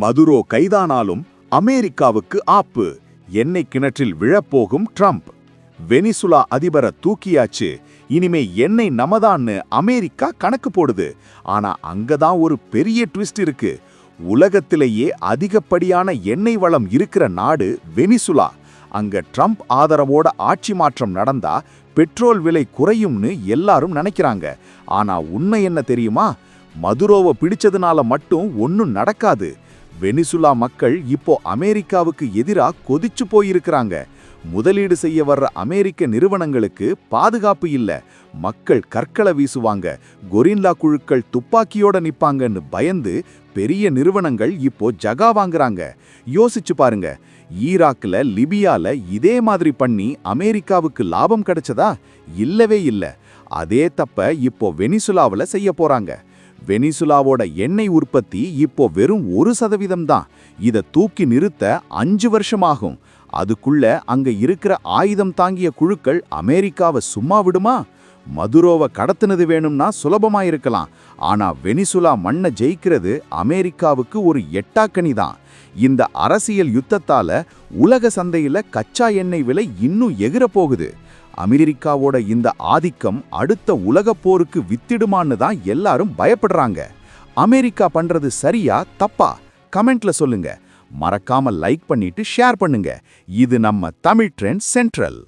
Maduro கைதானாலும் அமெரிக்காவுக்கு ஆப்பு. எண்ணெய் கிணற்றில் விழப்போகும் ட்ரம்ப். வெனிசுலா அதிபரை தூக்கியாச்சு, இனிமே எண்ணெய் நமதான்னு அமெரிக்கா கணக்கு போடுது. ஆனா அங்கதான் ஒரு பெரிய ட்விஸ்ட் இருக்கு. உலகத்திலேயே அதிகப்படியான எண்ணெய் வளம் இருக்கிற நாடு வெனிசுலா. அங்க ட்ரம்ப் ஆதரவோட ஆட்சி மாற்றம் நடந்தா பெட்ரோல் விலை குறையும்னு எல்லாரும் நினைக்கிறாங்க. ஆனா உண்மை என்ன தெரியுமா? மதுரோவை பிடிச்சதுனால மட்டும் ஒன்னும் நடக்காது. வெனிசுலா மக்கள் இப்போ அமெரிக்காவுக்கு எதிரா கொதிச்சு போயிருக்கிறாங்க. முதலீடு செய்ய வர்ற அமெரிக்க நிறுவனங்களுக்கு பாதுகாப்பு இல்ல. மக்கள் கற்களை வீசுவாங்க, கொரில்லா குழுக்கள் துப்பாக்கியோட நிப்பாங்கன்னு பயந்து பெரிய நிறுவனங்கள் இப்போ ஜகா வாங்குறாங்க. யோசிச்சு பாருங்க, ஈராக்ல லிபியால இதே மாதிரி பண்ணி அமெரிக்காவுக்கு லாபம் கிடைச்சதா? இல்லவே இல்ல. அதே தப்ப இப்போ வெனிசுலாவுல செய்ய போறாங்க. வெனிசுலாவோட எண்ணெய் உற்பத்தி இப்போ வெறும் 1% தான். இதை தூக்கி நிறுத்த 5 வருஷமாகும். அதுக்குள்ள அங்க இருக்கிற ஆயுதம் தாங்கிய குழுக்கள் அமெரிக்காவை சும்மா விடுமா? மதுரோவை கடத்தினது வேணும்னா சுலபமாயிருக்கலாம். ஆனா வெனிசுலா மண்ணை ஜெயிக்கிறது அமெரிக்காவுக்கு ஒரு எட்டாக்கனி தான். இந்த அரசியல் யுத்தத்தால உலக சந்தையில கச்சா எண்ணெய் விலை இன்னும் எகிர போகுது. அமெரிக்காவோட இந்த ஆதிக்கம் அடுத்த உலகப் போருக்கு வித்திடுமான்னு தான் எல்லாரும் பயப்படுறாங்க. அமெரிக்கா பண்றது சரியா தப்பா? கமெண்ட்ல சொல்லுங்க. மறக்காம லைக் பண்ணிட்டு ஷேர் பண்ணுங்க. இது நம்ம தமிழ் ட்ரெண்ட் சென்ட்ரல்.